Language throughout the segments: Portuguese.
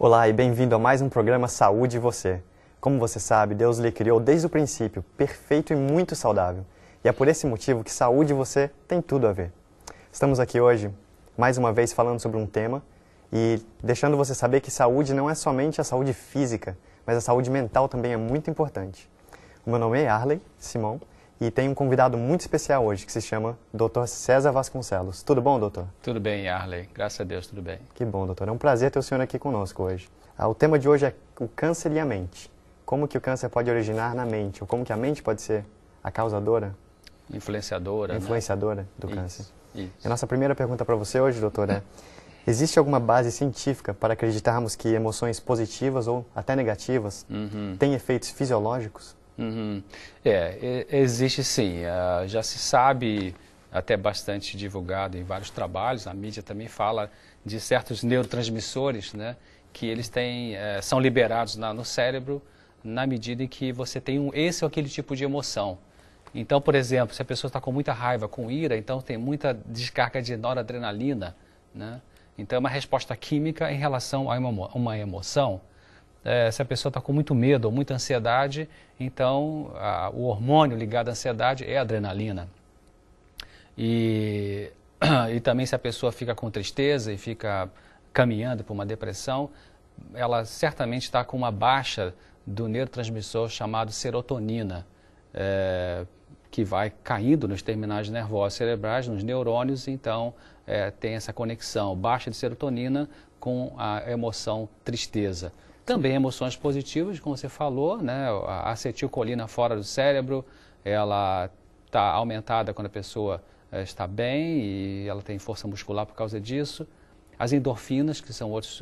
Olá e bem-vindo a mais um programa Saúde e Você. Como você sabe, Deus lhe criou desde o princípio, perfeito e muito saudável. E é por esse motivo que saúde e você tem tudo a ver. Estamos aqui hoje, mais uma vez, falando sobre um tema e deixando você saber que saúde não é somente a saúde física, mas a saúde mental também é muito importante. O meu nome é Arley Simão e tenho um convidado muito especial hoje, que se chama Dr. César Vasconcelos. Tudo bom, doutor? Tudo bem, Arley. Graças a Deus, tudo bem. Que bom, doutor. É um prazer ter o senhor aqui conosco hoje. O tema de hoje é o câncer e a mente. Como que o câncer pode originar na mente? Ou como que a mente pode ser a causadora? Influenciadora, do câncer. Isso. E a nossa primeira pergunta para você hoje, doutor, é: existe alguma base científica para acreditarmos que emoções positivas ou até negativas têm efeitos fisiológicos? Existe sim. Já se sabe, até bastante divulgado em vários trabalhos, a mídia também fala de certos neurotransmissores, né, que eles são liberados no cérebro na medida em que você tem esse ou aquele tipo de emoção. Então, por exemplo, se a pessoa está com muita raiva, com ira, então tem muita descarga de noradrenalina, né? Então é uma resposta química em relação a uma emoção. Se a pessoa está com muito medo ou muita ansiedade, então o hormônio ligado à ansiedade é a adrenalina. E também se a pessoa fica com tristeza e fica caminhando por uma depressão, ela certamente está com uma baixa do neurotransmissor chamado serotonina, que vai caindo nos terminais nervosos cerebrais, nos neurônios, então tem essa conexão, baixa de serotonina com a emoção tristeza. Também emoções positivas, como você falou, né? A acetilcolina fora do cérebro, ela está aumentada quando a pessoa está bem e ela tem força muscular por causa disso. As endorfinas, que são outras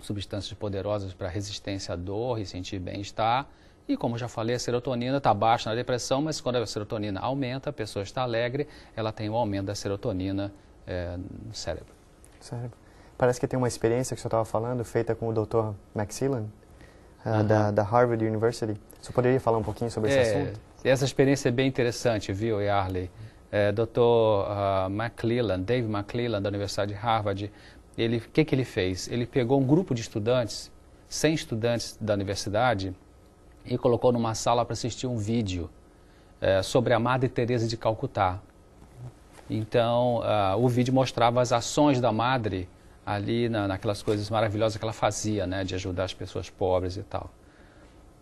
substâncias poderosas para resistência à dor e sentir bem-estar. E como já falei, a serotonina está baixa na depressão, mas quando a serotonina aumenta, a pessoa está alegre, ela tem um aumento da serotonina no cérebro. Parece que tem uma experiência que o senhor estava falando, feita com o Dr. McClellan, da Harvard University. Você poderia falar um pouquinho sobre esse assunto? Essa experiência é bem interessante, viu, Arley? Dr. McClellan, Dave McClellan, da Universidade de Harvard, o que ele fez? Ele pegou um grupo de estudantes, 100 estudantes da universidade, e colocou numa sala para assistir um vídeo sobre a Madre Teresa de Calcutá. Então, o vídeo mostrava as ações da Madre ali naquelas coisas maravilhosas que ela fazia, né, de ajudar as pessoas pobres e tal.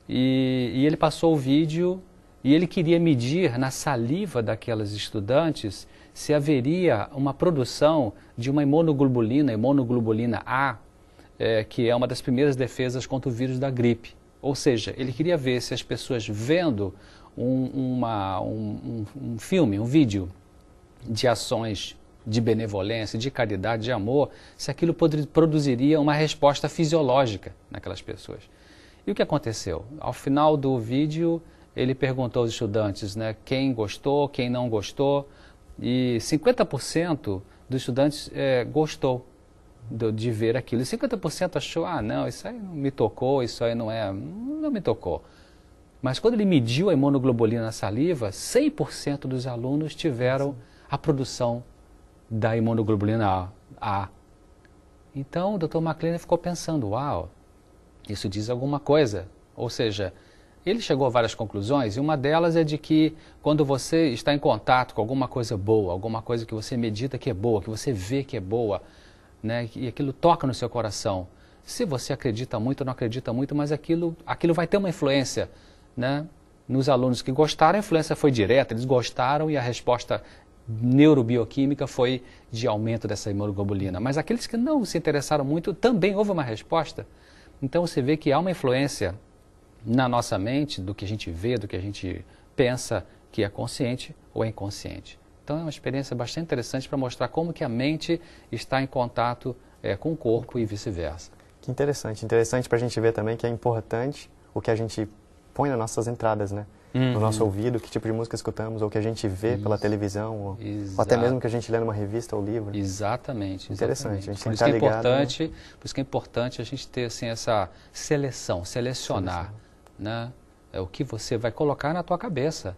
E ele passou o vídeo e ele queria medir na saliva daquelas estudantes se haveria uma produção de uma imunoglobulina A, que é uma das primeiras defesas contra o vírus da gripe. Ou seja, ele queria ver se as pessoas vendo um filme, um vídeo de ações de benevolência, de caridade, de amor, se aquilo produziria uma resposta fisiológica naquelas pessoas. E o que aconteceu? Ao final do vídeo, ele perguntou aos estudantes, né, quem gostou, quem não gostou, e 50% dos estudantes gostou de ver aquilo. E 50% achou, não, isso aí não me tocou, isso aí não me tocou. Mas quando ele mediu a imunoglobulina na saliva, 100% dos alunos tiveram a produção da imunoglobulina A. Então o Dr. McClellan ficou pensando, uau, isso diz alguma coisa. Ou seja, ele chegou a várias conclusões e uma delas é de que quando você está em contato com alguma coisa boa, alguma coisa que você medita que é boa, que você vê que é boa, né, e aquilo toca no seu coração, se você acredita muito ou não acredita muito, mas aquilo vai ter uma influência, né? Nos alunos que gostaram, a influência foi direta, eles gostaram e a resposta neurobioquímica foi de aumento dessa imunoglobulina. Mas aqueles que não se interessaram muito, também houve uma resposta. Então você vê que há uma influência na nossa mente, do que a gente vê, do que a gente pensa, que é consciente ou é inconsciente. Então é uma experiência bastante interessante para mostrar como que a mente está em contato com o corpo e vice-versa. Que interessante. Interessante para a gente ver também que é importante o que a gente põe nas nossas entradas, né? No nosso ouvido, que tipo de música escutamos, ou que a gente vê pela televisão, ou até mesmo que a gente lê numa revista ou livro. Exatamente. Interessante. A gente por isso que é importante a gente ter assim, essa selecionar, né? O que você vai colocar na tua cabeça.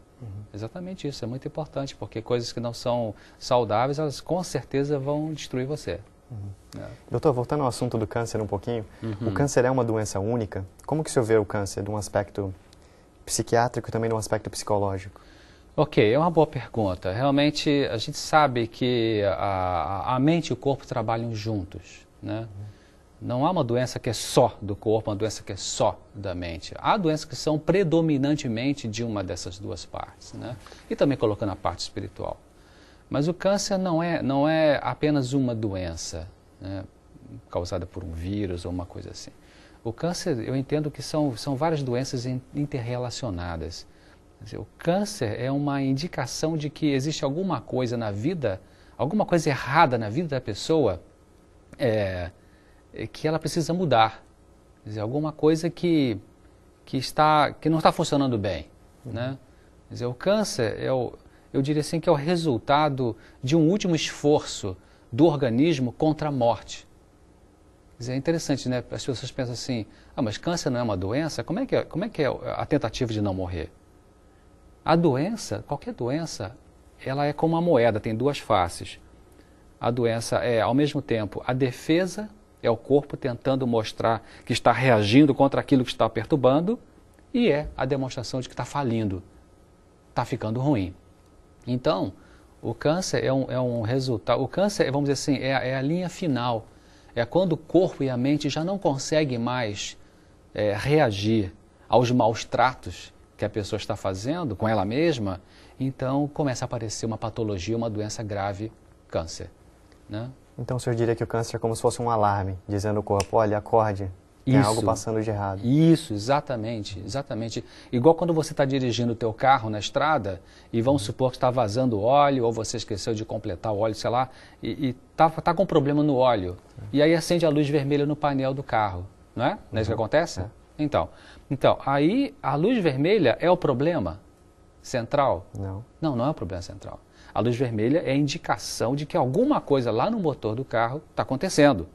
Exatamente isso, é muito importante, porque coisas que não são saudáveis, elas com certeza vão destruir você. Doutor, voltando ao assunto do câncer um pouquinho, o câncer é uma doença única? Como que o senhor vê o câncer de um aspecto psiquiátrico e também de um aspecto psicológico? Ok, é uma boa pergunta. Realmente, a gente sabe que a mente e o corpo trabalham juntos, né? Não há uma doença que é só do corpo, uma doença que é só da mente. Há doenças que são predominantemente de uma dessas duas partes, né? E também colocando a parte espiritual. Mas o câncer não é apenas uma doença, né, causada por um vírus ou uma coisa assim. O câncer, eu entendo que são várias doenças interrelacionadas. Quer dizer, o câncer é uma indicação de que existe alguma coisa na vida, alguma coisa errada na vida da pessoa, que ela precisa mudar. Quer dizer, alguma coisa que não está funcionando bem, né? Quer dizer, o câncer eu diria assim que é o resultado de um último esforço do organismo contra a morte. Quer dizer, é interessante, né? As pessoas pensam assim, mas câncer não é uma doença? Como é que é a tentativa de não morrer? A doença, qualquer doença, ela é como uma moeda, tem duas faces. A doença é, ao mesmo tempo, a defesa, é o corpo tentando mostrar que está reagindo contra aquilo que está perturbando, e é a demonstração de que está falindo, está ficando ruim. Então, o câncer é um resultado, o câncer, vamos dizer assim, é a linha final, é quando o corpo e a mente já não conseguem mais reagir aos maus tratos que a pessoa está fazendo com ela mesma, então começa a aparecer uma patologia, uma doença grave, câncer, né? Então o senhor diria que o câncer é como se fosse um alarme, dizendo ao corpo, olha, acorde, tem algo passando de errado. Isso, exatamente, exatamente. Igual quando você está dirigindo o teu carro na estrada e vamos supor que está vazando óleo ou você esqueceu de completar o óleo, sei lá, e tá com problema no óleo. E aí acende a luz vermelha no painel do carro, não é? Não é isso que acontece? Então, aí a luz vermelha é o problema central? Não é o problema central. A luz vermelha é a indicação de que alguma coisa lá no motor do carro está acontecendo.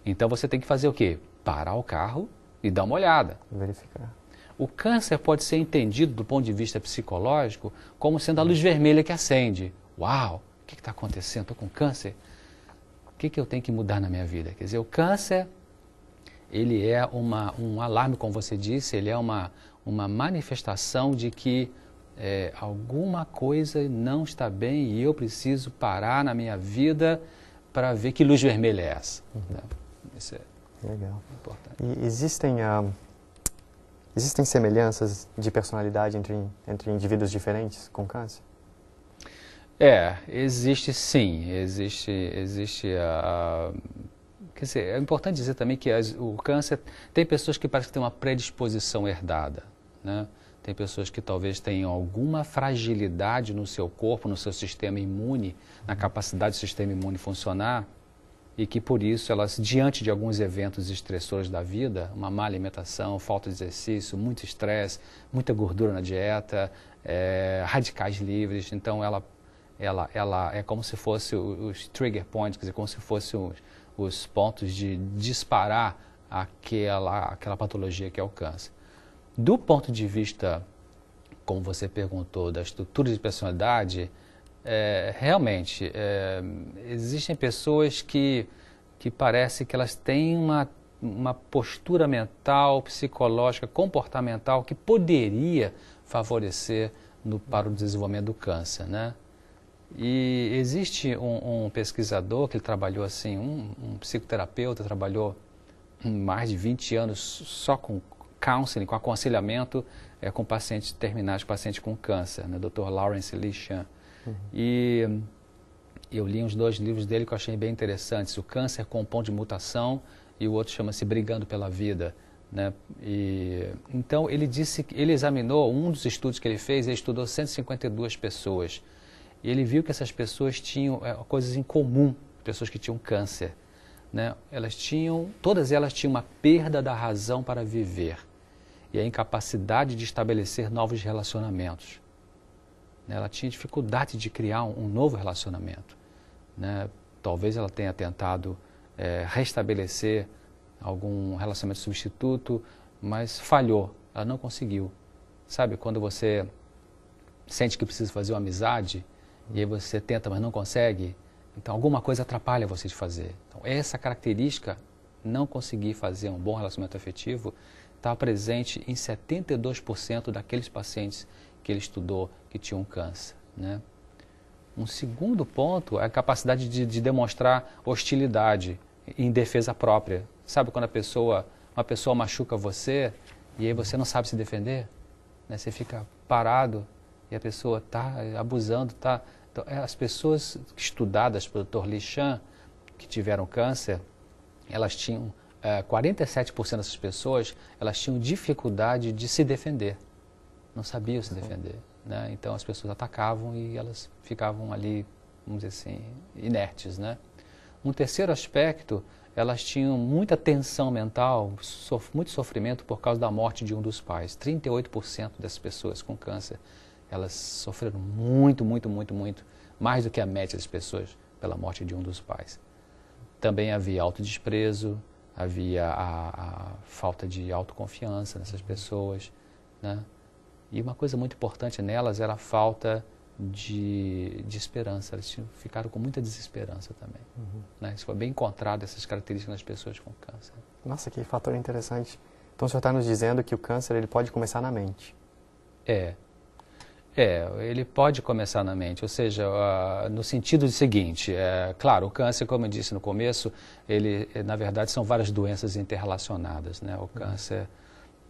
Então você tem que fazer o quê? Parar o carro e dar uma olhada. Verificar. O câncer pode ser entendido do ponto de vista psicológico como sendo a luz vermelha que acende. Uau, o que está acontecendo? Estou com câncer? O que eu tenho que mudar na minha vida? Quer dizer, o câncer, ele é um alarme, como você disse, ele é uma manifestação de que alguma coisa não está bem e eu preciso parar na minha vida para ver que luz vermelha é essa. Isso é legal. Importante. E existem semelhanças de personalidade entre indivíduos diferentes com câncer? Existe sim. Quer dizer, é importante dizer também que o câncer, tem pessoas que parece que têm uma predisposição herdada, né? Tem pessoas que talvez tenham alguma fragilidade no seu corpo, no seu sistema imune, na capacidade do sistema imune funcionar, e que por isso elas, diante de alguns eventos estressores da vida, uma má alimentação, falta de exercício, muito estresse, muita gordura na dieta, radicais livres, então ela é como se fosse os trigger points, quer dizer, como se fossem os pontos de disparar aquela patologia que é o câncer. Do ponto de vista, como você perguntou, da estrutura de personalidade, realmente, existem pessoas que parece que elas têm uma postura mental, psicológica, comportamental que poderia favorecer para o desenvolvimento do câncer, né? E existe um pesquisador que ele trabalhou assim, um psicoterapeuta, trabalhou mais de 20 anos só com counseling, com aconselhamento com pacientes terminais, pacientes com câncer, né? Dr. Lawrence Lee-Chan. E eu li uns 2 livros dele que eu achei bem interessantes, O Câncer com Ponto de Mutação e o outro chama-se Brigando pela Vida, né? Então ele disse que ele examinou, um dos estudos que ele fez, ele estudou 152 pessoas e ele viu que essas pessoas tinham coisas em comum, pessoas que tinham câncer, né? Todas elas tinham uma perda da razão para viver e a incapacidade de estabelecer novos relacionamentos. Ela tinha dificuldade de criar um novo relacionamento, né? Talvez ela tenha tentado restabelecer algum relacionamento substituto, mas falhou, ela não conseguiu. Sabe, quando você sente que precisa fazer uma amizade, e aí você tenta, mas não consegue, Então, alguma coisa atrapalha você de fazer. Então, essa característica, não conseguir fazer um bom relacionamento afetivo, está presente em 72% daqueles pacientes que ele estudou que tinham câncer, né? Um segundo ponto é a capacidade de demonstrar hostilidade em defesa própria. Sabe quando uma pessoa machuca você e aí você não sabe se defender? Né? Você fica parado e a pessoa está abusando. Então, as pessoas estudadas pelo Dr. Li Shan, que tiveram câncer, elas tinham, 47% dessas pessoas, elas tinham dificuldade de se defender. Não sabiam se defender. Né? Então as pessoas atacavam e elas ficavam ali, vamos dizer assim, inertes, né? Um terceiro aspecto, elas tinham muita tensão mental, muito sofrimento por causa da morte de um dos pais. 38% das pessoas com câncer, elas sofreram muito, mais do que a média das pessoas pela morte de um dos pais. Também havia autodesprezo, havia a falta de autoconfiança nessas pessoas, né? E uma coisa muito importante nelas era a falta de esperança. Eles ficaram com muita desesperança também. Né? Isso foi bem encontrado, essas características nas pessoas com câncer. Nossa, que fator interessante. Então o senhor está nos dizendo que o câncer ele pode começar na mente. Ele pode começar na mente, ou seja, no sentido do seguinte, claro, o câncer, como eu disse no começo, ele, na verdade, são várias doenças interrelacionadas, né? O câncer,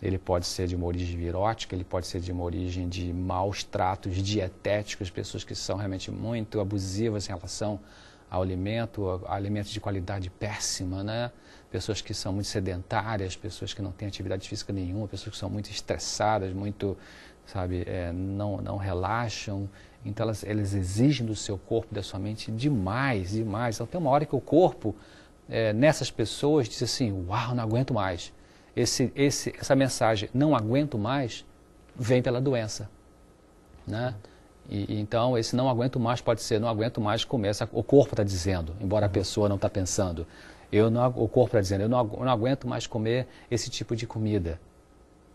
ele pode ser de uma origem virótica, ele pode ser de uma origem de maus tratos dietéticos, pessoas que são realmente muito abusivas em relação ao alimento, alimentos de qualidade péssima, né? Pessoas que são muito sedentárias, pessoas que não têm atividade física nenhuma, pessoas que são muito estressadas, muito, sabe, não relaxam. Então elas exigem do seu corpo, da sua mente demais. Então tem uma hora que o corpo, nessas pessoas, diz assim, uau, não aguento mais. Essa mensagem, não aguento mais, vem pela doença, né? Então, esse não aguento mais pode ser, não aguento mais comer, o corpo está dizendo, embora a pessoa não está pensando. O corpo está dizendo, eu não aguento mais comer esse tipo de comida.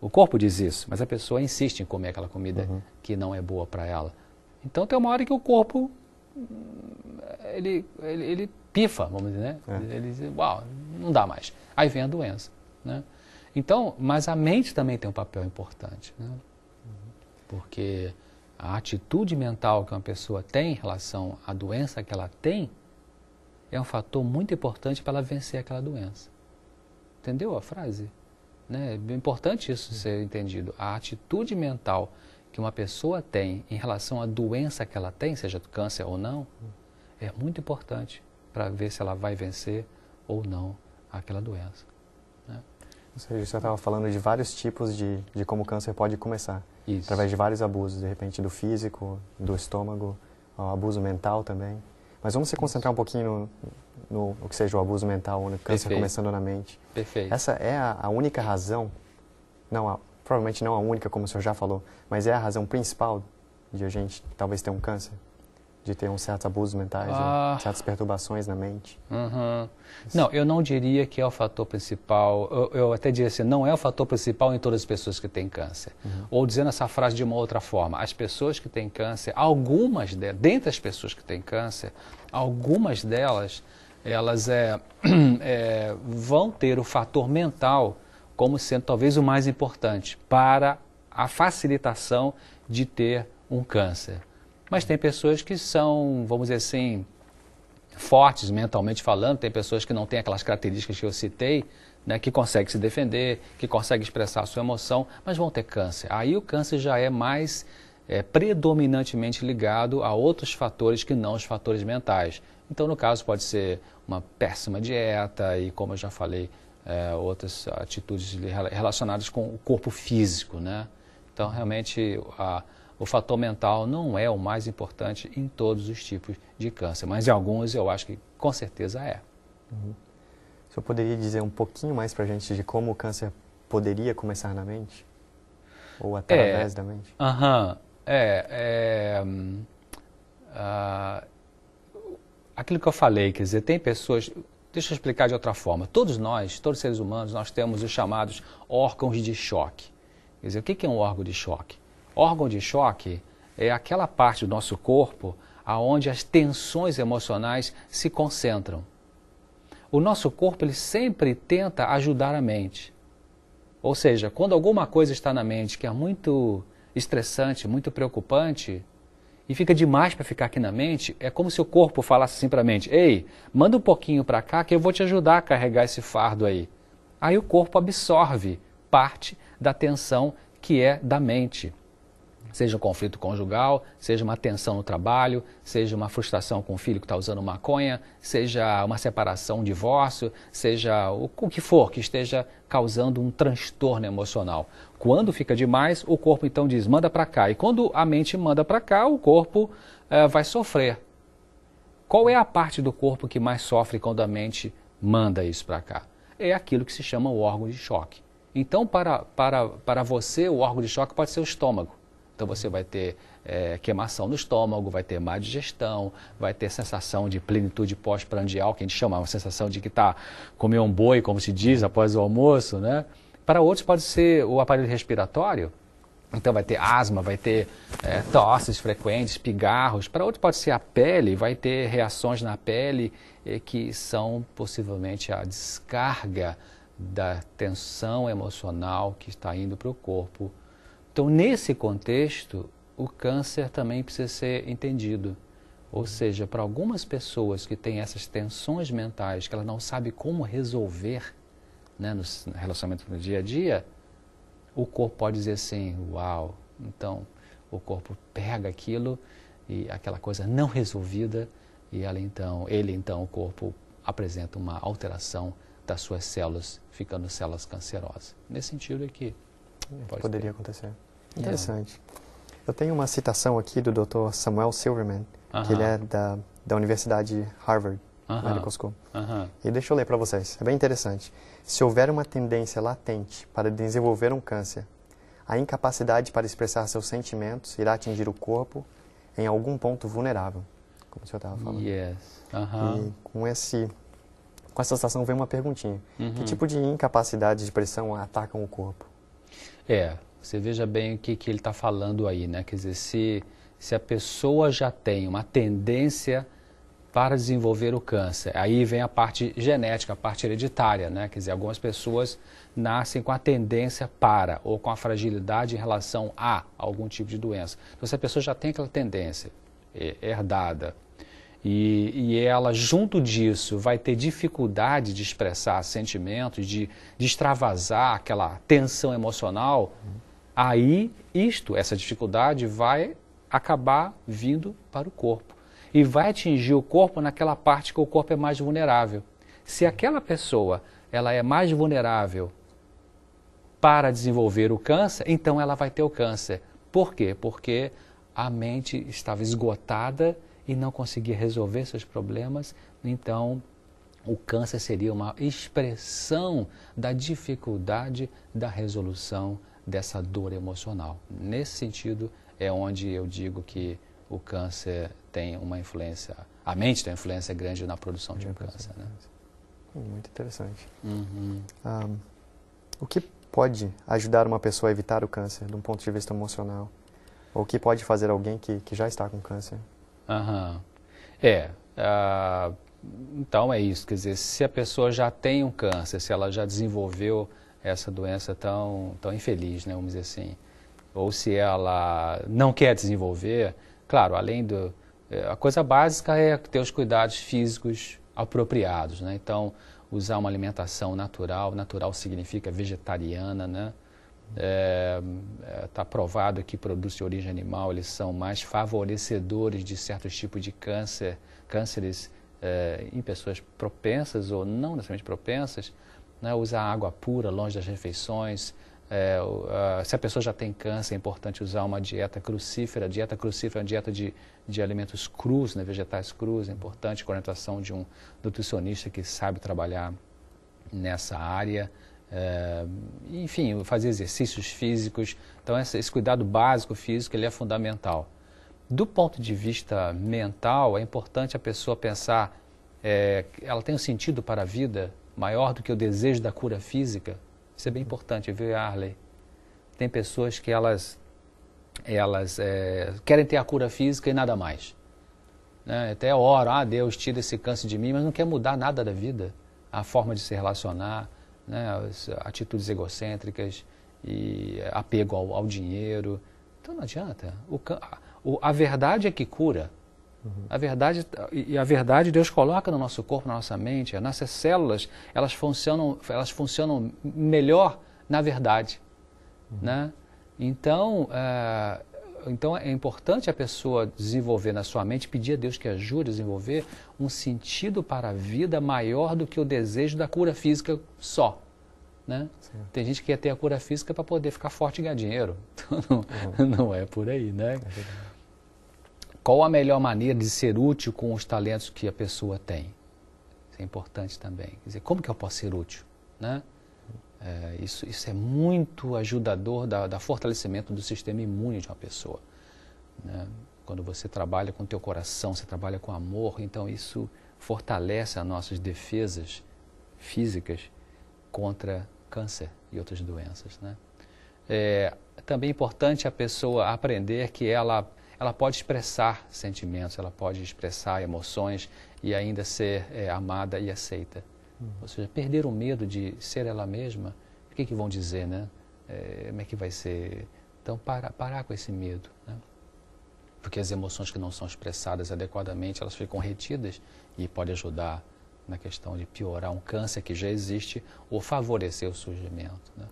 O corpo diz isso, mas a pessoa insiste em comer aquela comida que não é boa para ela. Então, tem uma hora que o corpo, ele pifa, vamos dizer, né? Ele diz, uau, não dá mais. Aí vem a doença, né? Então, mas a mente também tem um papel importante, né? Porque a atitude mental que uma pessoa tem em relação à doença que ela tem é um fator muito importante para ela vencer aquela doença. Entendeu a frase? Né? É importante isso ser entendido. A atitude mental que uma pessoa tem em relação à doença que ela tem, seja do câncer ou não, é muito importante para ver se ela vai vencer ou não aquela doença. Né? Ou seja, você estava falando de vários tipos de como o câncer pode começar. Isso. Através de vários abusos, de repente do físico, do estômago, o abuso mental também. Mas vamos se concentrar um pouquinho no que seja o abuso mental, o câncer começando na mente. Perfeito. Essa é a única razão, provavelmente não a única, como o senhor já falou, mas é a razão principal de a gente talvez ter um câncer? De ter uns certos abusos mentais, certas perturbações na mente? Não, eu não diria que é o fator principal, eu até diria assim, não é o fator principal em todas as pessoas que têm câncer. Ou dizendo essa frase de uma outra forma, as pessoas que têm câncer, dentre as pessoas que têm câncer, algumas delas, elas vão ter o fator mental como sendo talvez o mais importante para a facilitação de ter um câncer. Mas tem pessoas que são, vamos dizer assim, fortes mentalmente falando, tem pessoas que não têm aquelas características que eu citei, né, que conseguem se defender, que conseguem expressar a sua emoção, mas vão ter câncer. Aí o câncer já é mais predominantemente ligado a outros fatores que não os fatores mentais. Então, no caso, pode ser uma péssima dieta e, como eu já falei, outras atitudes relacionadas com o corpo físico, né? Então, realmente, o fator mental não é o mais importante em todos os tipos de câncer, mas em alguns eu acho que com certeza é. O senhor poderia dizer um pouquinho mais para a gente de como o câncer poderia começar na mente? Ou através da mente? Aquilo que eu falei, quer dizer, tem pessoas... Deixa eu explicar de outra forma. Todos nós, todos os seres humanos, nós temos os chamados órgãos de choque. Quer dizer, o que é um órgão de choque? Órgão de choque é aquela parte do nosso corpo aonde as tensões emocionais se concentram. O nosso corpo ele sempre tenta ajudar a mente. Ou seja, quando alguma coisa está na mente que é muito estressante, muito preocupante, e fica demais para ficar aqui na mente, é como se o corpo falasse assim para a mente: ei, manda um pouquinho para cá que eu vou te ajudar a carregar esse fardo aí. Aí o corpo absorve parte da tensão que é da mente. Seja um conflito conjugal, seja uma tensão no trabalho, seja uma frustração com o filho que está usando maconha, seja uma separação, um divórcio, seja o que for que esteja causando um transtorno emocional. Quando fica demais, o corpo então diz, manda para cá. E quando a mente manda para cá, o corpo vai sofrer. Qual é a parte do corpo que mais sofre quando a mente manda isso para cá? É aquilo que se chama o órgão de choque. Então, para você, o órgão de choque pode ser o estômago. Então você vai ter queimação no estômago, vai ter má digestão, vai ter sensação de plenitude pós-prandial, que a gente chama, uma sensação de que está comendo um boi, como se diz, após o almoço, né? Para outros pode ser o aparelho respiratório, então vai ter asma, vai ter tosses frequentes, pigarros. Para outros pode ser a pele, vai ter reações na pele que são possivelmente a descarga da tensão emocional que está indo para o corpo. Então, nesse contexto, o câncer também precisa ser entendido. Ou seja, para algumas pessoas que têm essas tensões mentais, que elas não sabem como resolver, né, no relacionamento no dia a dia, o corpo pode dizer assim, uau, então o corpo pega aquilo e aquela coisa não resolvida e ele então, o corpo apresenta uma alteração das suas células, ficando células cancerosas. Nesse sentido é que poderia acontecer. Interessante. Eu tenho uma citação aqui do Dr. Samuel Silverman, que ele é da Universidade Harvard Medical School. E deixa eu ler para vocês, é bem interessante. Se houver uma tendência latente para desenvolver um câncer, a incapacidade para expressar seus sentimentos irá atingir o corpo em algum ponto vulnerável, como o senhor estava falando. E com essa citação vem uma perguntinha. Que tipo de incapacidade de expressão atacam o corpo? Você veja bem o que ele está falando aí, né? Quer dizer, se a pessoa já tem uma tendência para desenvolver o câncer, aí vem a parte genética, a parte hereditária, né? Quer dizer, algumas pessoas nascem com a tendência para, ou com a fragilidade em relação a algum tipo de doença. Então, se a pessoa já tem aquela tendência herdada, e ela, junto disso, vai ter dificuldade de expressar sentimentos, de extravasar aquela tensão emocional, aí essa dificuldade vai acabar vindo para o corpo. E vai atingir o corpo naquela parte que o corpo é mais vulnerável. Se aquela pessoa ela é mais vulnerável para desenvolver o câncer, então ela vai ter o câncer. Por quê? Porque a mente estava esgotada e não conseguia resolver seus problemas, então o câncer seria uma expressão da dificuldade da resolução dessa dor emocional. Nesse sentido, é onde eu digo que o câncer tem uma influência, a mente tem uma influência grande na produção de um câncer. Né? Muito interessante. O que pode ajudar uma pessoa a evitar o câncer, de um ponto de vista emocional? Ou o que pode fazer alguém que já está com câncer? Então é isso, quer dizer, se a pessoa já tem um câncer, se ela já desenvolveu essa doença tão infeliz, né, vamos dizer assim, ou se ela não quer desenvolver, claro, além a coisa básica é ter os cuidados físicos apropriados, né? Então, usar uma alimentação natural significa vegetariana, né? Está provado que produtos de origem animal eles são mais favorecedores de certos tipos de cânceres em pessoas propensas ou não necessariamente propensas, né? Usar água pura longe das refeições. Se a pessoa já tem câncer, é importante usar uma dieta crucífera. A dieta crucífera é uma dieta de alimentos crus, né? Vegetais crus. É importante com a orientação de um nutricionista que sabe trabalhar nessa área. Enfim, fazer exercícios físicos. Então, esse cuidado básico físico ele é fundamental. Do ponto de vista mental, é importante a pessoa pensar, ela tem um sentido para a vida maior do que o desejo da cura física. Isso é bem importante, viu, Arley? Tem pessoas que elas querem ter a cura física e nada mais. né? Até oro, Deus, tira esse câncer de mim, mas não quer mudar nada da vida. A forma de se relacionar, né? As atitudes egocêntricas e apego ao dinheiro. Então não adianta. A verdade é que cura. A verdade Deus coloca no nosso corpo, na nossa mente. As nossas células, elas funcionam melhor na verdade. Né? Então é importante a pessoa desenvolver na sua mente, pedir a Deus que ajude a desenvolver um sentido para a vida maior do que o desejo da cura física só. Né? Tem gente que quer ter a cura física para poder ficar forte e ganhar dinheiro. Então, não é por aí, né? Qual a melhor maneira de ser útil com os talentos que a pessoa tem? Isso é importante também. Quer dizer, como que eu posso ser útil? Né? Isso é muito ajudador da fortalecimento do sistema imune de uma pessoa. Né? Quando você trabalha com o teu coração, você trabalha com amor, então isso fortalece as nossas defesas físicas contra câncer e outras doenças. Né? Também é importante a pessoa aprender que ela pode expressar sentimentos, ela pode expressar emoções e ainda ser amada e aceita. Ou seja, perder o medo de ser ela mesma, o que vão dizer, né? Como é que vai ser? Então, parar com esse medo. Né? Porque as emoções que não são expressadas adequadamente, elas ficam retidas e pode ajudar na questão de piorar um câncer que já existe ou favorecer o surgimento. Né?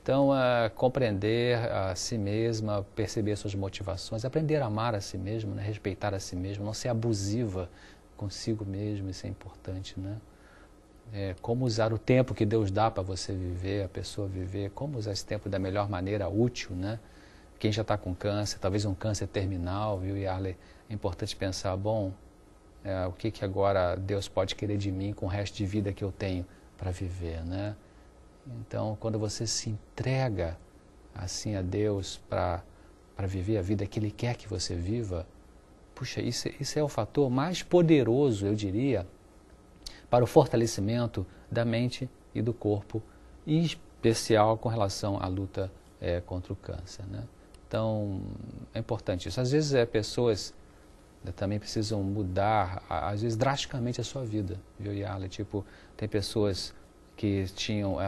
Então, compreender a si mesma, perceber suas motivações, aprender a amar a si mesmo, né? Respeitar a si mesmo, não ser abusiva consigo mesmo, isso é importante. Né? Como usar o tempo que Deus dá para você viver, a pessoa viver, como usar esse tempo da melhor maneira, útil. Né? Quem já está com câncer, talvez um câncer terminal, viu, Yarley? É importante pensar, bom, o que agora Deus pode querer de mim com o resto de vida que eu tenho para viver, né? Então, quando você se entrega assim a Deus para viver a vida que Ele quer que você viva, puxa, isso é o fator mais poderoso, eu diria, para o fortalecimento da mente e do corpo, em especial com relação à luta contra o câncer, né? Então, é importante isso. Às vezes, pessoas também precisam mudar, às vezes, drasticamente a sua vida, viu, Yarley? Tipo, tem pessoas que tinham,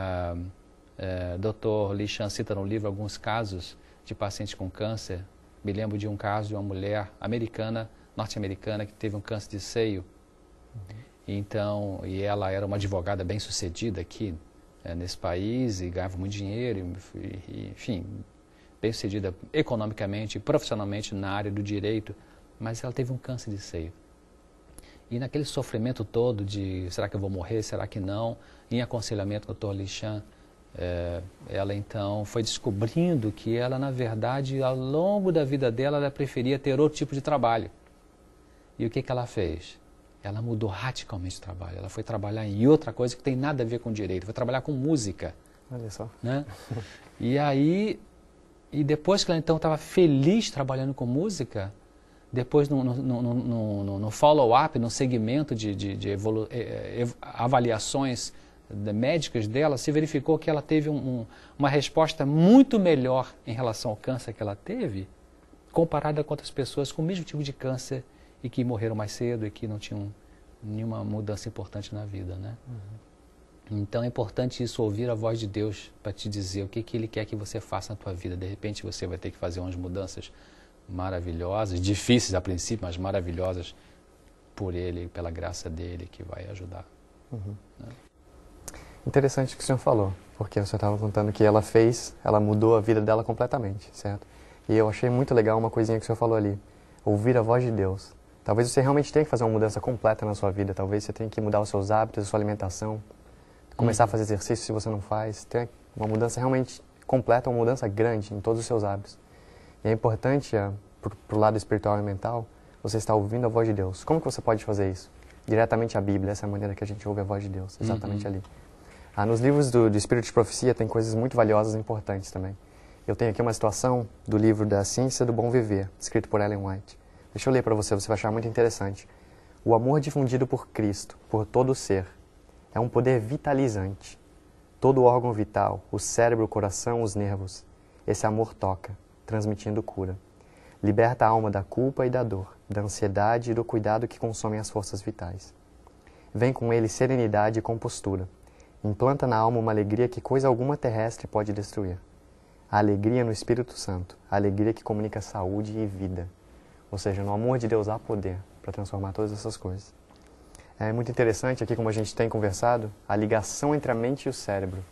Dr. Li Shan cita no livro alguns casos de pacientes com câncer. Me lembro de um caso de uma mulher norte-americana, que teve um câncer de seio. Então, e ela era uma advogada bem-sucedida aqui nesse país e ganhava muito dinheiro, enfim, bem-sucedida economicamente e profissionalmente na área do direito, mas ela teve um câncer de seio. E naquele sofrimento todo de será que eu vou morrer, será que não, em aconselhamento com o Dr. Li Shan, ela então foi descobrindo que ela, na verdade, ao longo da vida dela, ela preferia ter outro tipo de trabalho. E o que ela fez? Ela mudou radicalmente de trabalho. Ela foi trabalhar em outra coisa que tem nada a ver com direito, foi trabalhar com música. Olha só. Né? E depois que ela então estava feliz trabalhando com música, depois no follow-up, no segmento de avaliações médicas dela, se verificou que ela teve uma resposta muito melhor em relação ao câncer que ela teve, comparada com outras pessoas com o mesmo tipo de câncer e que morreram mais cedo e que não tinham nenhuma mudança importante na vida, né? Então é importante isso, ouvir a voz de Deus para te dizer o que Ele quer que você faça na tua vida. De repente você vai ter que fazer umas mudanças maravilhosas, difíceis a princípio, mas maravilhosas por Ele, pela graça dEle, que vai ajudar. Né? Interessante o que o senhor falou, porque o senhor estava contando que ela mudou a vida dela completamente, certo? E eu achei muito legal uma coisinha que o senhor falou ali, ouvir a voz de Deus. Talvez você realmente tenha que fazer uma mudança completa na sua vida, talvez você tenha que mudar os seus hábitos, a sua alimentação, começar a fazer exercício se você não faz, ter uma mudança realmente completa, uma mudança grande em todos os seus hábitos. E é importante, pro lado espiritual e mental, você estar ouvindo a voz de Deus. Como que você pode fazer isso? Diretamente a Bíblia, essa é a maneira que a gente ouve a voz de Deus, exatamente ali. Nos livros do Espírito de Profecia tem coisas muito valiosas e importantes também. Eu tenho aqui uma situação do livro da Ciência do Bom Viver, escrito por Ellen White. Deixa eu ler para você, você vai achar muito interessante. O amor difundido por Cristo, por todo o ser, é um poder vitalizante. Todo órgão vital, o cérebro, o coração, os nervos, esse amor toca, transmitindo cura. Liberta a alma da culpa e da dor, da ansiedade e do cuidado que consomem as forças vitais. Vem com ele serenidade e compostura. Implanta na alma uma alegria que coisa alguma terrestre pode destruir. A alegria no Espírito Santo, a alegria que comunica saúde e vida. Ou seja, no amor de Deus há poder para transformar todas essas coisas. É muito interessante aqui, como a gente tem conversado, a ligação entre a mente e o cérebro.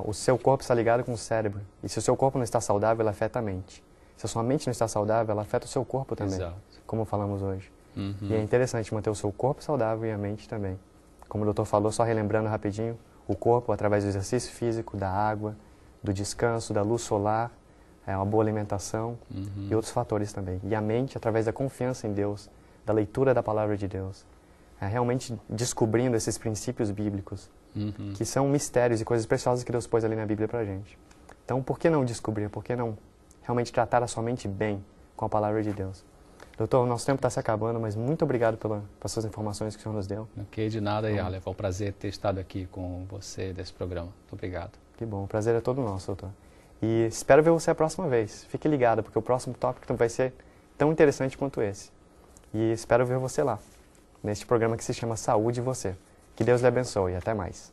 O seu corpo está ligado com o cérebro. E se o seu corpo não está saudável, ela afeta a mente. Se a sua mente não está saudável, ela afeta o seu corpo também, Exato. como falamos hoje. Uhum. E é interessante manter o seu corpo saudável e a mente também. Como o doutor falou, só relembrando rapidinho, o corpo, através do exercício físico, da água, do descanso, da luz solar, uma boa alimentação e outros fatores também. E a mente, através da confiança em Deus, da leitura da palavra de Deus, realmente descobrindo esses princípios bíblicos, que são mistérios e coisas preciosas que Deus pôs ali na Bíblia pra gente. Então, por que não descobrir? Por que não realmente tratar a sua mente bem com a palavra de Deus? Doutor, o nosso tempo está se acabando, mas muito obrigado pelas suas informações que o senhor nos deu. Ok, de nada, Yarley. Foi um prazer ter estado aqui com você desse programa. Muito obrigado. Que bom, o prazer é todo nosso, doutor. E espero ver você a próxima vez. Fique ligado, porque o próximo tópico vai ser tão interessante quanto esse. E espero ver você lá, neste programa que se chama Saúde e Você. Que Deus lhe abençoe e até mais.